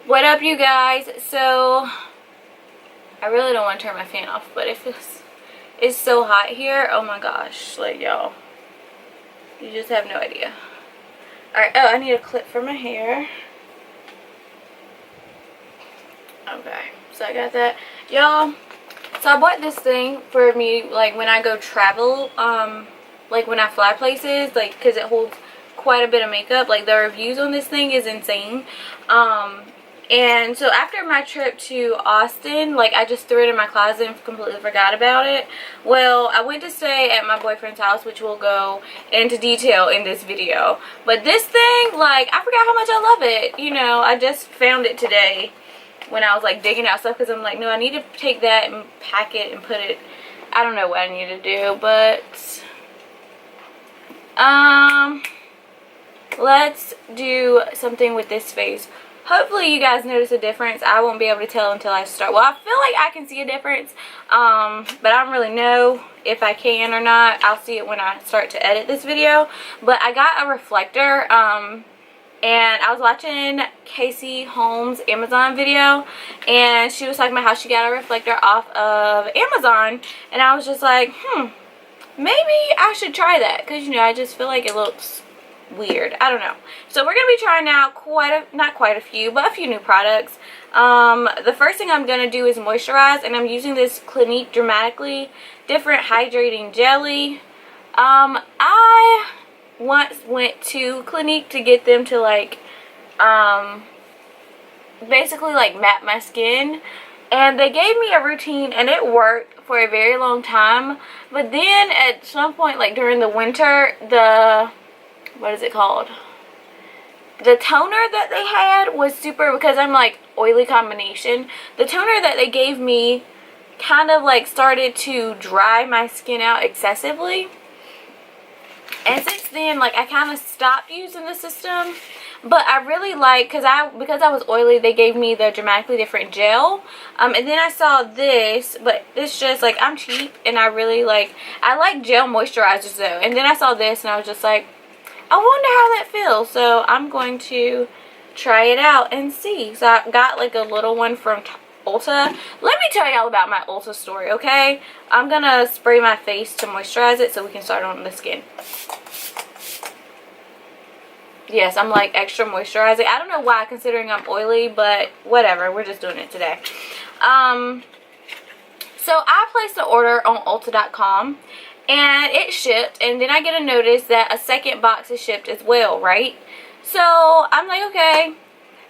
What up, you guys? So I really don't want to turn my fan off, but it's so hot here. Oh my gosh, like, y'all, you just have no idea. All right. Oh, I need a clip for my hair. Okay, so I got that, y'all. So I bought this thing for me, like, when I go travel, like when I fly places, like, because it holds quite a bit of makeup. Like, the reviews on this thing is insane. And so after my trip to Austin, like, I just threw it in my closet and completely forgot about it. Well, I went to stay at my boyfriend's house, which we'll go into detail in this video. But this thing, like, I forgot how much I love it. You know, I just found it today when I was, like, digging out stuff, because I'm like, no, I need to take that and pack it and put it, I don't know what I need to do, but let's do something with this face. Hopefully you guys notice a difference. I won't be able to tell until I start. Well, I feel like I can see a difference, but I don't really know if I can or not. I'll see it when I start to edit this video. But I got a reflector, and I was watching Casey Holmes' Amazon video, and she was talking about how she got a reflector off of Amazon, and I was just like, maybe I should try that, because, you know, I just feel like it looks weird. I don't know. So we're going to be trying out not quite a few, but a few new products. The first thing I'm going to do is moisturize, and I'm using this Clinique Dramatically Different Hydrating Jelly. I once went to Clinique to get them to, like, basically, like, matte my skin, and they gave me a routine, and it worked for a very long time. But then at some point, like during the winter, what is it called? The toner that they had was super, because I'm like oily combination. The toner that they gave me kind of like started to dry my skin out excessively. And since then, like, I kind of stopped using the system. But I really like, because I was oily, they gave me the Dramatically Different Gel. And then I saw this, but it's just, like, I'm cheap, and I like gel moisturizers, though. And then I saw this, and I was just like, I wonder how that feels. So I'm going to try it out and see. So I got, like, a little one from Ulta. Let me tell y'all about my Ulta story, okay? I'm going to spray my face to moisturize it so we can start on the skin. Yes, I'm like extra moisturizing. I don't know why, considering I'm oily, but whatever. We're just doing it today. So I placed an order on Ulta.com, and it shipped, and then I get a notice that a second box is shipped as well, right? So I'm like, okay.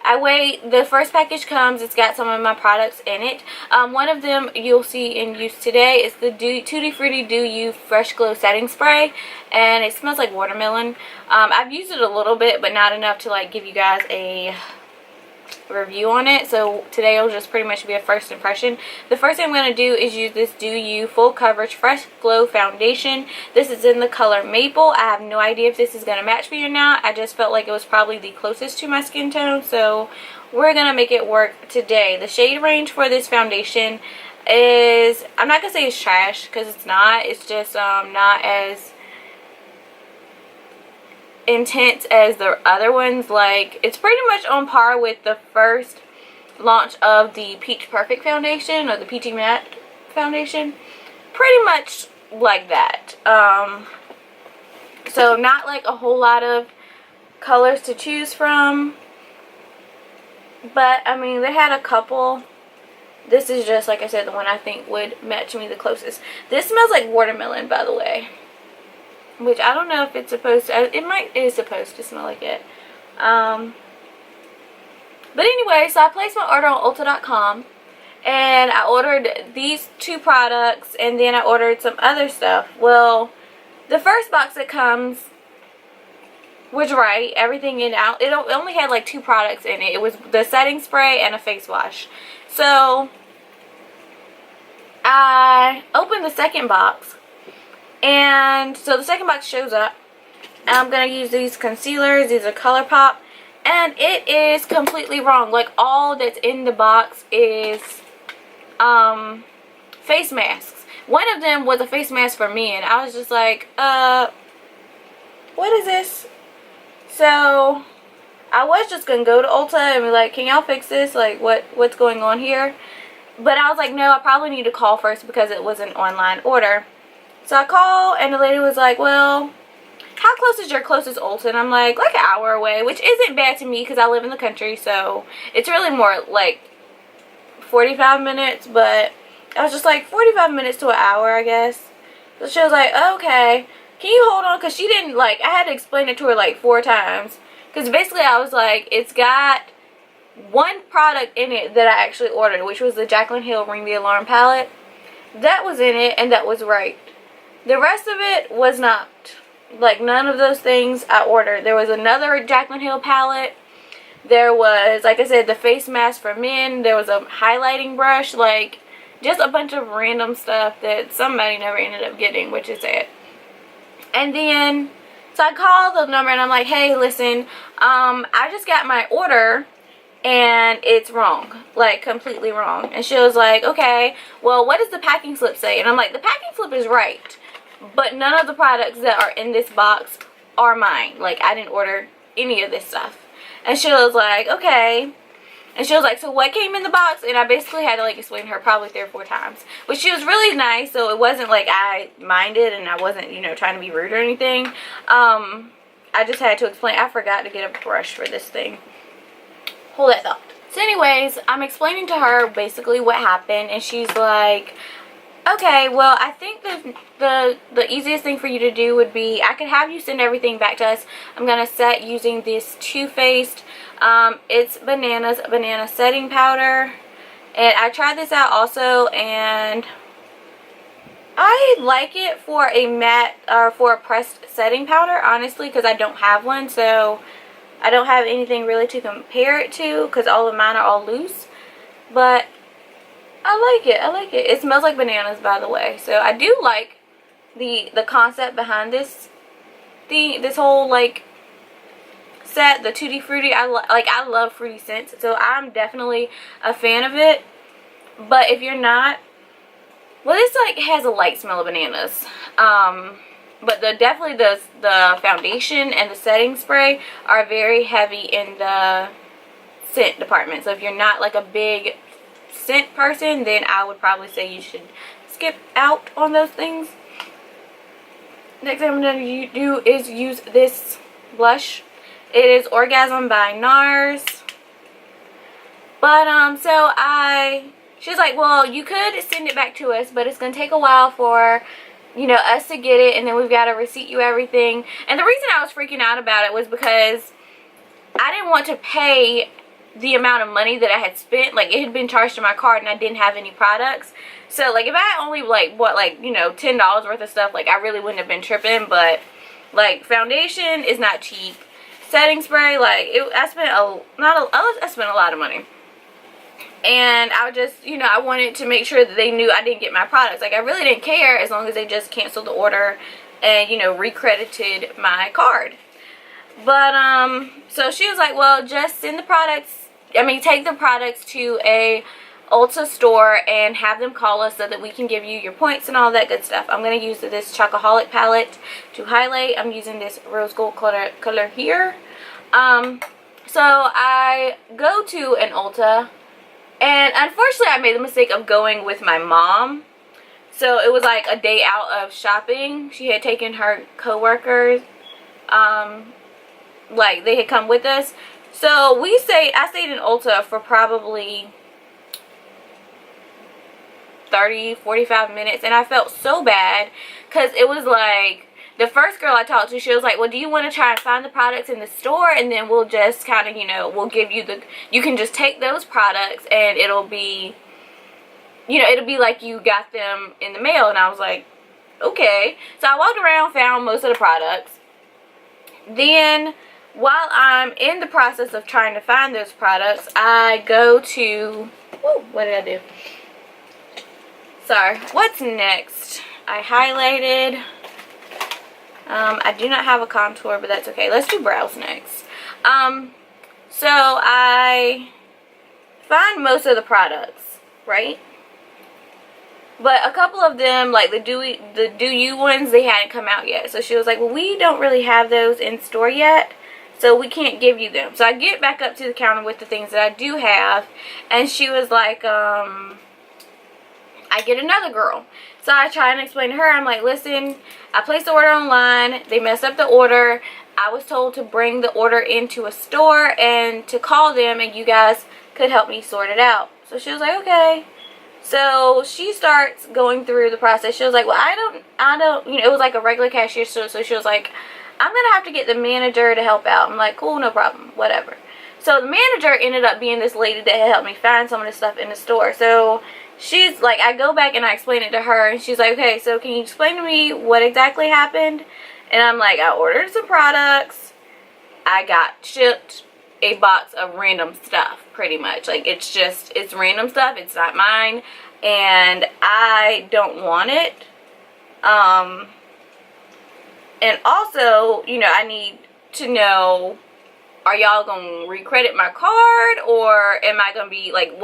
I wait. The first package comes. It's got some of my products in it. One of them you'll see in use today is the Tutti Frutti Do You Fresh Glow Setting Spray, and it smells like watermelon. I've used it a little bit, but not enough to like give you guys a review on it. So today will just pretty much be a first impression. The first thing I'm going to do is use this Do You Full Coverage Fresh Glow Foundation. This is in the color Maple. I have no idea if this is going to match me or not. I just felt like it was probably the closest to my skin tone, so we're going to make it work today. The shade range for this foundation is, I'm not going to say it's trash, because it's not. It's just not as intense as the other ones. Like, it's pretty much on par with the first launch of the Peach Perfect foundation, or the Peachy Matte foundation. Pretty much like that. So not like a whole lot of colors to choose from, but I mean, they had a couple. This is just, like I said, the one I think would match me the closest. This smells like watermelon, by the way, which I don't know if it's supposed to. It is supposed to smell like it. But anyway, so I placed my order on Ulta.com, and I ordered these two products, and then I ordered some other stuff. Well, the first box that comes was right. Everything in out. It only had like two products in it. It was the setting spray and a face wash. So I opened the second box, and so the second box shows up, and I'm going to use these concealers. These are ColourPop, and it is completely wrong. Like, all that's in the box is face masks. One of them was a face mask for me, and I was just like, what is this? So I was just gonna go to Ulta and be like, can y'all fix this? Like, what's going on here? But I was like, no, I probably need to call first because it was an online order. So I called, and the lady was like, well, how close is your closest Ulta? And I'm like an hour away, which isn't bad to me because I live in the country, so it's really more like 45 minutes, but I was just like 45 minutes to an hour, I guess. So she was like, okay, can you hold on? Because she didn't, like, I had to explain it to her like 4 times. Because basically I was like, it's got one product in it that I actually ordered, which was the Jaclyn Hill Ring the Alarm palette. That was in it, and that was right. The rest of it was not. Like, none of those things I ordered. There was another Jaclyn Hill palette. There was, like I said, the face mask for men. There was a highlighting brush. Like, just a bunch of random stuff that somebody never ended up getting, which is it. And then, so I called the number and I'm like, hey, listen, I just got my order and it's wrong, like completely wrong. And she was like, okay, well, what does the packing slip say? And I'm like, the packing slip is right, but none of the products that are in this box are mine. Like, I didn't order any of this stuff. And she was like, okay. And she was like, so what came in the box? And I basically had to like explain to her probably 3 or 4 times. But she was really nice, so it wasn't like I minded and I wasn't, you know, trying to be rude or anything. I just had to explain. I forgot to get a brush for this thing. Hold that thought. So anyways, I'm explaining to her basically what happened, and she's like, okay, well, I think the easiest thing for you to do would be, I could have you send everything back to us. I'm going to set using this Too Faced, it's banana setting powder. And I tried this out also, and I like it for a matte, or for a pressed setting powder, honestly, because I don't have one, so I don't have anything really to compare it to, because all of mine are all loose. But I like it. I like it. It smells like bananas, by the way. So I do like the concept behind this whole like set, the Tutti Frutti. I love fruity scents, so I'm definitely a fan of it. But if you're not, well, this like has a light smell of bananas. But definitely the foundation and the setting spray are very heavy in the scent department. So if you're not like a big scent person, then I would probably say you should skip out on those things. Next thing I'm going to do is use this blush. It is Orgasm by NARS. But she's like, well, you could send it back to us, but it's going to take a while for, you know, us to get it, and then we've got to receipt you everything. And the reason I was freaking out about it was because I didn't want to pay the amount of money that I had spent. Like, it had been charged to my card and I didn't have any products. So like, if I had only like bought like, you know, $10 worth of stuff, like I really wouldn't have been tripping. But like, foundation is not cheap. Setting spray, like I spent a lot of money. And I just, you know, I wanted to make sure that they knew I didn't get my products. Like, I really didn't care as long as they just canceled the order and, you know, recredited my card. But so she was like, well, just send the products, take the products to a Ulta store and have them call us so that we can give you your points and all that good stuff. I'm going to use this Chocoholic palette to highlight. I'm using this rose gold color here. So I go to an Ulta, and unfortunately I made the mistake of going with my mom. So it was like a day out of shopping. She had taken her coworkers, like they had come with us. So I stayed in Ulta for probably 30-45 minutes, and I felt so bad because it was like, the first girl I talked to, she was like, well, do you want to try and find the products in the store, and then we'll just kind of, you know, we'll give you you can just take those products and it'll be, you know, it'll be like you got them in the mail. And I was like, okay. So I walked around, found most of the products. Then while I'm in the process of trying to find those products, I go to, what did I do? Sorry, what's next? I highlighted. I do not have a contour, but that's okay. Let's do brows next. So I find most of the products, right? But a couple of them, like the Do You ones, they hadn't come out yet. So she was like, well, we don't really have those in store yet. so we can't give you them. So I get back up to the counter with the things that I do have, and she was like, I get another girl. So I try and explain to her, I'm like, listen, I placed the order online, they messed up the order, I was told to bring the order into a store and to call them and you guys could help me sort it out. So she was like, okay. So she starts going through the process. She was like, well, I don't, you know, it was like a regular cashier store. So she was like, I'm going to have to get the manager to help out. I'm like, cool, no problem, whatever. So the manager ended up being this lady that had helped me find some of the stuff in the store. So she's like, I go back and I explain it to her, and she's like, okay, so can you explain to me what exactly happened? And I'm like, I ordered some products, I got shipped a box of random stuff, pretty much. Like, it's random stuff, it's not mine, and I don't want it. And also, you know, I need to know, are y'all gonna recredit my card, or am I gonna be like,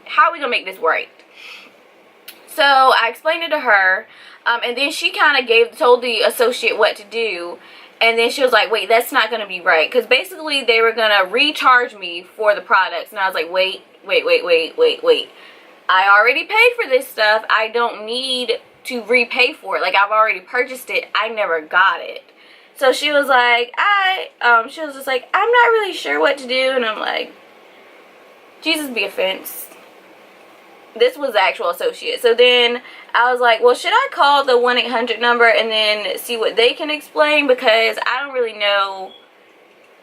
how are we gonna make this right? So I explained it to her, and then she kind of told the associate what to do, and then she was like, wait, that's not gonna be right, because basically they were gonna recharge me for the products, and I was like, wait, I already paid for this stuff, I don't need to repay for it, like, I've already purchased it, I never got it. So she was like, she was just like, I'm not really sure what to do. And I'm like, Jesus be offense. This was the actual associate. So then I was like, well, should I call the 1-800 number and then see what they can explain? Because I don't really know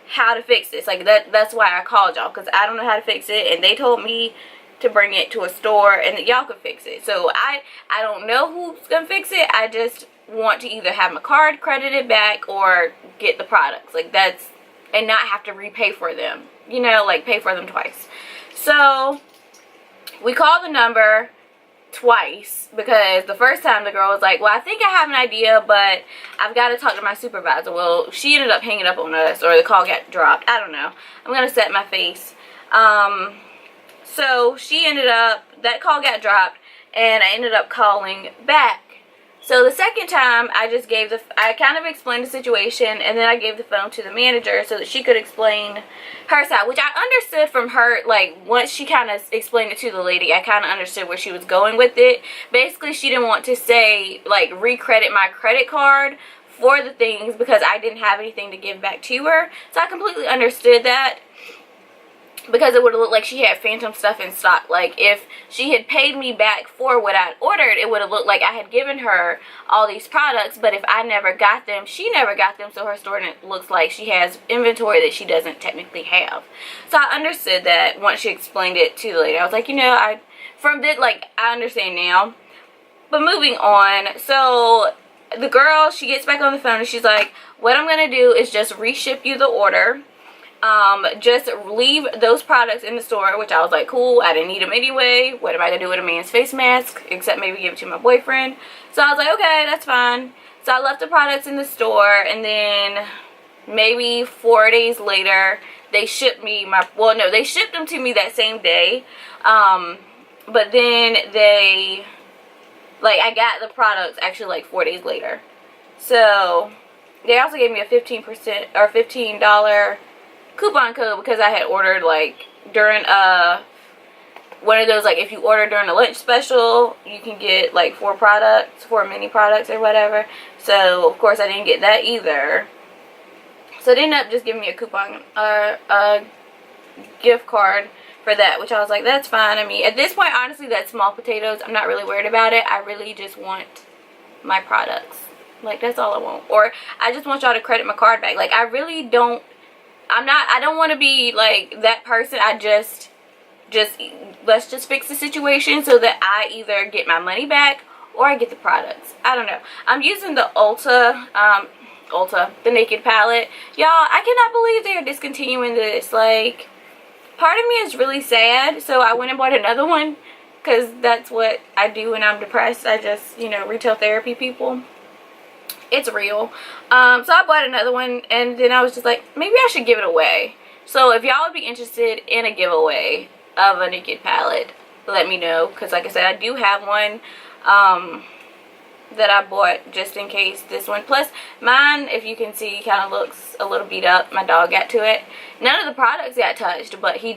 how to fix this. Like, that's why I called y'all, because I don't know how to fix it. And they told me to bring it to a store and that y'all could fix it. So I don't know who's going to fix it. I just want to either have my card credited back or get the products, like, that's, and not have to repay for them, you know, like pay for them twice. So we called the number twice, because the first time the girl was like, well, I think I have an idea, but I've got to talk to my supervisor. Well, she ended up hanging up on us, or the call got dropped, I don't know, I'm gonna set my face. So she ended up, that call got dropped, and I ended up calling back. So the second time, I kind of explained the situation, and then I gave the phone to the manager so that she could explain her side, which I understood from her. Like, once she kind of explained it to the lady, I kind of understood where she was going with it. Basically, she didn't want to say, like, recredit my credit card for the things because I didn't have anything to give back to her. So I completely understood that, because it would have looked like she had phantom stuff in stock. Like, if she had paid me back for what I'd ordered, it would have looked like I had given her all these products, but if I never got them, she never got them, so her store looks like she has inventory that she doesn't technically have. So I understood that once she explained it to the lady. I was like, you know, I understand now. But moving on, so the girl, she gets back on the phone and she's like, what I'm going to do is just reship you the order. Just leave those products in the store, which I was like, cool, I didn't need them anyway. What am I gonna do with a man's face mask, except maybe give it to my boyfriend? So I was like, okay, that's fine. So I left the products in the store, and then maybe 4 days later, they shipped me they shipped them to me that same day, but then I got the products actually like 4 days later. So they also gave me a 15% or $15 coupon code, because I had ordered like during one of those, like, if you order during a lunch special, you can get like 4 mini products or whatever. So of course I didn't get that either. So they ended up just giving me a coupon or a gift card for that, which I was like, that's fine. I mean, at this point, honestly, that's small potatoes. I'm not really worried about it. I really just want my products. Like, that's all I want. Or I just want y'all to credit my card back. Like, I really don't, I don't want to be like that person. I just let's just fix the situation so that I either get my money back or I get the products. I don't know. I'm using the Ulta, the Naked palette. Y'all, I cannot believe they are discontinuing this. Like, part of me is really sad, so I went and bought another one, because that's what I do when I'm depressed. I just, you know, retail therapy people. It's real. So I bought another one, and then I was just like, maybe I should give it away. So if y'all would be interested in a giveaway of a Naked palette, let me know, because like I said, I do have one. that I bought just in case this one. Plus, mine, if you can see, kind of looks a little beat up. My dog got to it. None of the products got touched, but he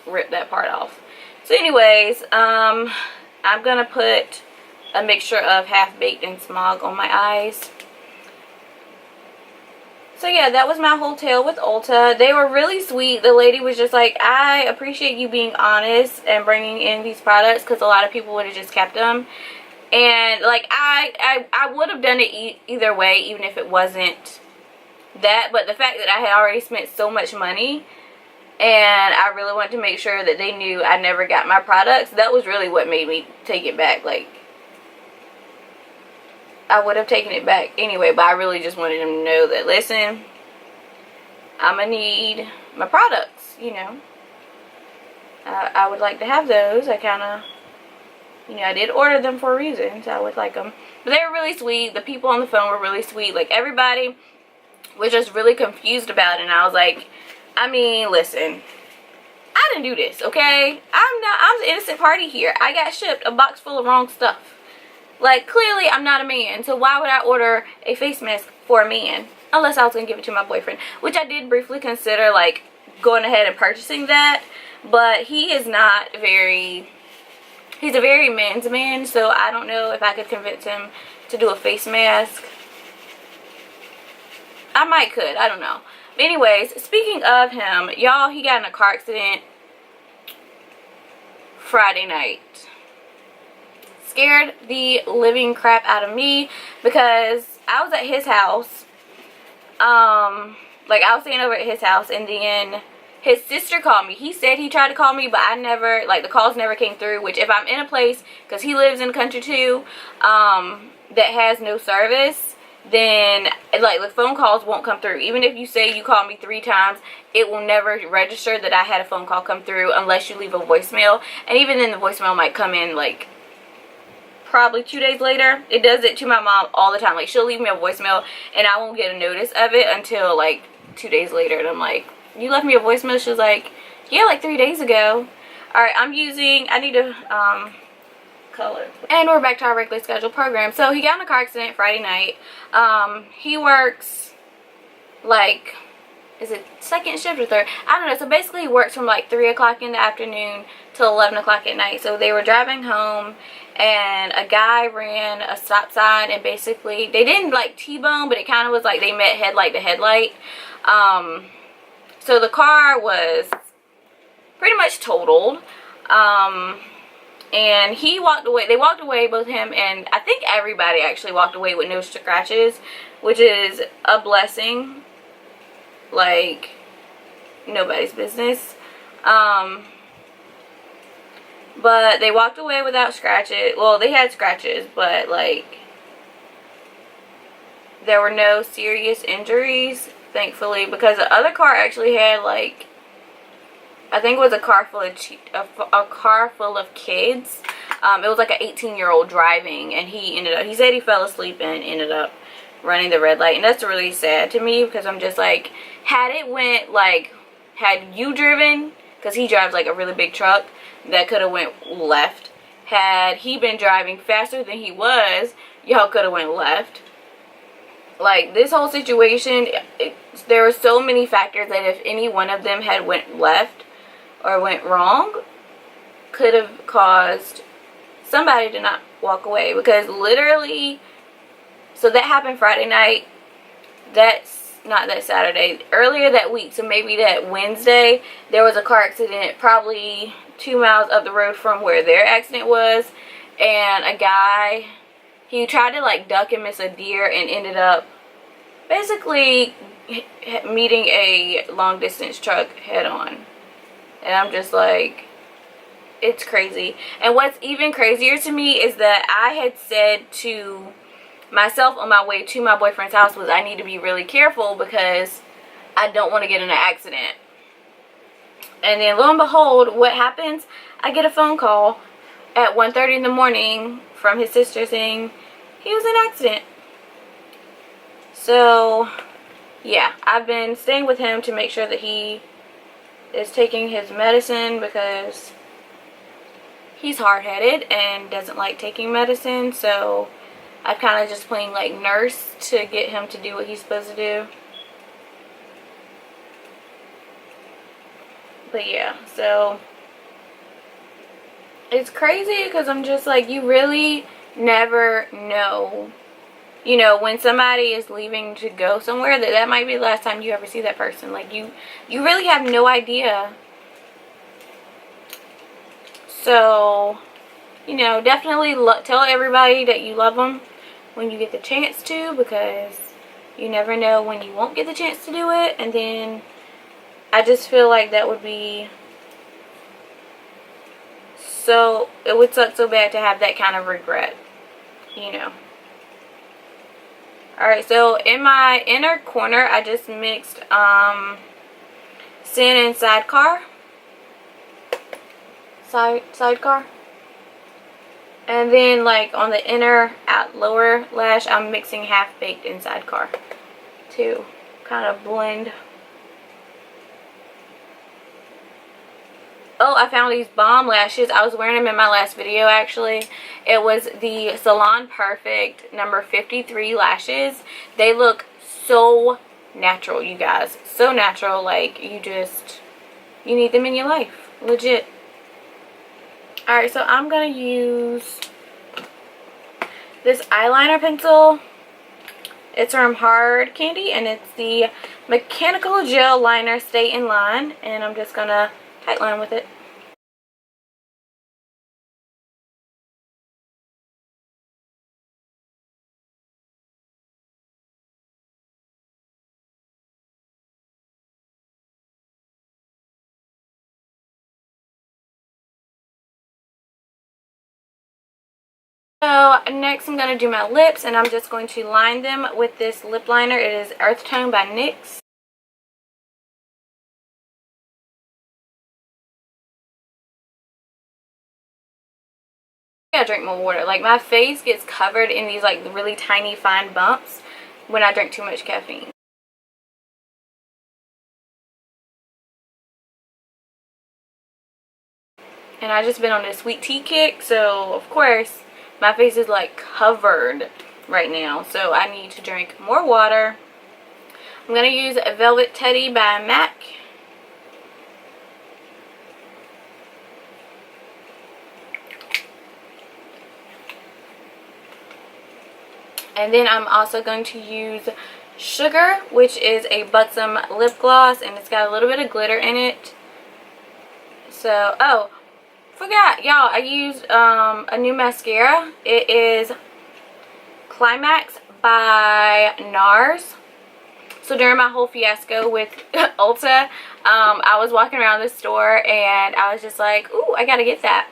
ripped that part off. So anyways, I'm going to put a mixture of Half-Baked and Smog on my eyes. So yeah, that was my whole tale with Ulta. They were really sweet. The lady was just like, I appreciate you being honest and bringing in these products, because a lot of people would have just kept them. And like I would have done it either way, even if it wasn't that. But the fact that I had already spent so much money, and I really wanted to make sure that they knew I never got my products, that was really what made me take it back. Like, I would have taken it back anyway, but I really just wanted them to know that, listen, I'm going to need my products, you know. I would like to have those. I kind of, you know, I did order them for a reason, so I would like them. But they were really sweet. The people on the phone were really sweet. Like, everybody was just really confused about it, and I was like, I mean, listen, I didn't do this, okay? I'm the innocent party here. I got shipped a box full of wrong stuff. Like, clearly I'm not a man, so why would I order a face mask for a man? Unless I was going to give it to my boyfriend. Which I did briefly consider, like, going ahead and purchasing that. But he is not very... He's a very man's man, so I don't know if I could convince him to do a face mask. I might could, I don't know. But anyways, speaking of him, y'all, he got in a car accident Friday night. Scared the living crap out of me, because I was at his house. Like, I was staying over at his house, and then his sister called me. He said he tried to call me, but I never, like, the calls never came through. Which, if I'm in a place, because he lives in the country too, that has no service, then, like, the phone calls won't come through. Even if you say you called me 3 times, it will never register that I had a phone call come through unless you leave a voicemail. And even then, the voicemail might come in, like, probably 2 days later. It does it to my mom all the time. Like, she'll leave me a voicemail and I won't get a notice of it until like 2 days later, and I'm like, you left me a voicemail? She was like, yeah, like 3 days ago. Alright, I need to color. And we're back to our regularly scheduled program. So he got in a car accident Friday night. He works, like, is it second shift or third? I don't know. So basically he works from like 3 o'clock in the afternoon till 11 o'clock at night. So they were driving home, and a guy ran a stop sign, and basically they didn't like T-bone, but it kind of was like they met headlight to headlight. So the car was pretty much totaled. And he walked away. They walked away, both him and I think everybody actually walked away with no scratches, which is a blessing. Like, nobody's business. But they walked away without scratches. Well, they had scratches, but like, there were no serious injuries, thankfully, because the other car actually had, like, I think it was a car full of kids. It was like an 18-year-old driving, and he said he fell asleep and ended up running the red light. And that's really sad to me, because I'm just like, had you driven, because he drives like a really big truck that could have went left. Had he been driving faster than he was, y'all could have went left. Like, this whole situation, there were so many factors that if any one of them had went left or went wrong, could have caused somebody to not walk away. Because literally, so that happened Friday night. That's not that Saturday. Earlier that week, so maybe that Wednesday, there was a car accident probably 2 miles up the road from where their accident was. And a guy, he tried to like duck and miss a deer and ended up basically meeting a long distance truck head on. And I'm just like, it's crazy. And what's even crazier to me is that I had said to myself on my way to my boyfriend's house was I need to be really careful because I don't want to get in an accident. And then lo and behold, what happens? I get a phone call at 1:30 in the morning from his sister saying he was in an accident. So yeah, I've been staying with him to make sure that he is taking his medicine, because he's hard-headed and doesn't like taking medicine. So I'm kind of just playing like nurse to get him to do what he's supposed to do. But yeah, so it's crazy because I'm just like, you really never know, you know, when somebody is leaving to go somewhere, that might be the last time you ever see that person. Like, you really have no idea. So, you know, definitely tell everybody that you love them when you get the chance to, because you never know when you won't get the chance to do it. And then I just feel like that would be so, it would suck so bad to have that kind of regret, you know. Alright, so in my inner corner, I just mixed Sin and Sidecar. Sidecar. And then, like, on the inner lower lash, I'm mixing Half Baked and Sidecar to kind of blend. Oh, I found these bomb lashes. I was wearing them in my last video, actually. It was the Salon Perfect number 53 lashes. They look so natural, you guys. So natural. Like, you need them in your life. Legit. Alright, so I'm going to use this eyeliner pencil. It's from Hard Candy, and it's the Mechanical Gel Liner Stay in Line. And I'm just going to tight line with it. So next I'm going to do my lips, and I'm just going to line them with this lip liner. It is Earth Tone by NYX. I gotta drink more water. Like, my face gets covered in these like really tiny fine bumps when I drink too much caffeine. And I just been on this sweet tea kick, so of course my face is like covered right now. So I need to drink more water. I'm gonna use Velvet Teddy by MAC. And then I'm also going to use Sugar, which is a Buxom lip gloss, and it's got a little bit of glitter in it. So, oh, forgot, y'all, I used a new mascara. It is Climax by NARS. So during my whole fiasco with Ulta, I was walking around the store and I was just like, ooh, I gotta get that.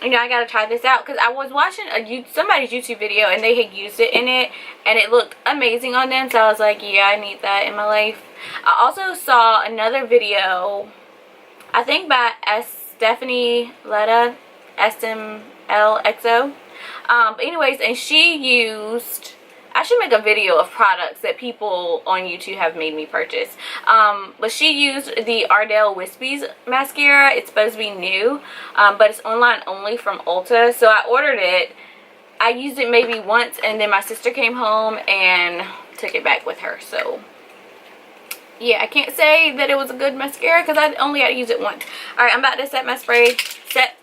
You know, I gotta try this out, because I was watching somebody's YouTube video and they had used it in it and it looked amazing on them. So I was like, yeah, I need that in my life. I also saw another video, I think by Stephanie Letta, SMLXO. But anyways, and she used, I should make a video of products that people on YouTube have made me purchase. But she used the Ardell Wispies mascara. It's supposed to be new, but it's online only from Ulta. So I ordered it. I used it maybe once, and then my sister came home and took it back with her. So yeah, I can't say that it was a good mascara because I only had to use it once. Alright, I'm about to set my spray. Set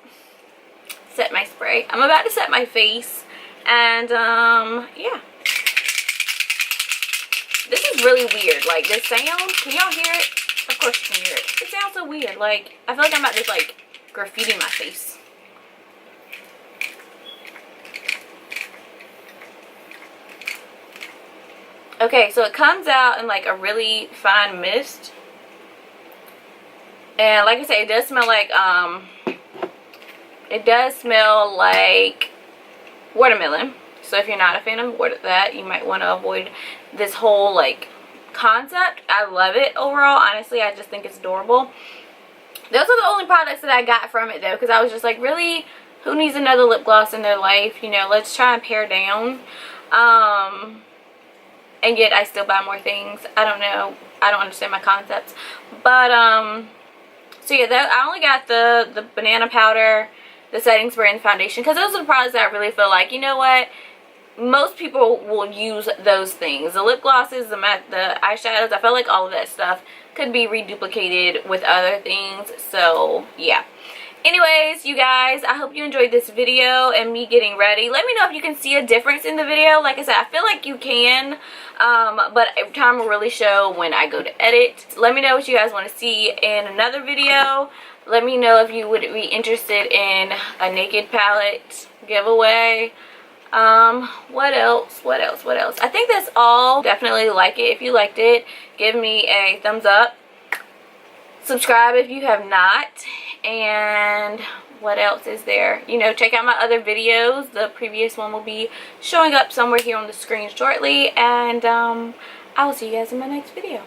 my spray. I'm about to set my face. And yeah. This is really weird. Like, this sound, can y'all hear it? Of course you can hear it. It sounds so weird. Like, I feel like I'm about to like graffiti my face. Okay, so it comes out in like a really fine mist. And like I said, it does smell like watermelon. So if you're not a fan of that, you might want to avoid this whole like concept. I love it overall. Honestly, I just think it's adorable. Those are the only products that I got from it though, because I was just like, really, who needs another lip gloss in their life? You know, let's try and pare down. And yet I still buy more things. I don't know. I don't understand my concepts. But so yeah, I only got the banana powder, the setting spray, and the foundation, because those are the products that I really feel like, you know what, most people will use those things. The lip glosses, the eyeshadows, I feel like all of that stuff could be reduplicated with other things. So yeah. Anyways, you guys, I hope you enjoyed this video and me getting ready. Let me know if you can see a difference in the video. Like I said, I feel like you can, but time will really show when I go to edit. Let me know what you guys want to see in another video. Let me know if you would be interested in a naked palette giveaway. What else? I think that's all. Definitely like it. If you liked it, give me a thumbs up. Subscribe if you have not. And what else is there? You know, check out my other videos. The previous one will be showing up somewhere here on the screen shortly. And I will see you guys in my next video.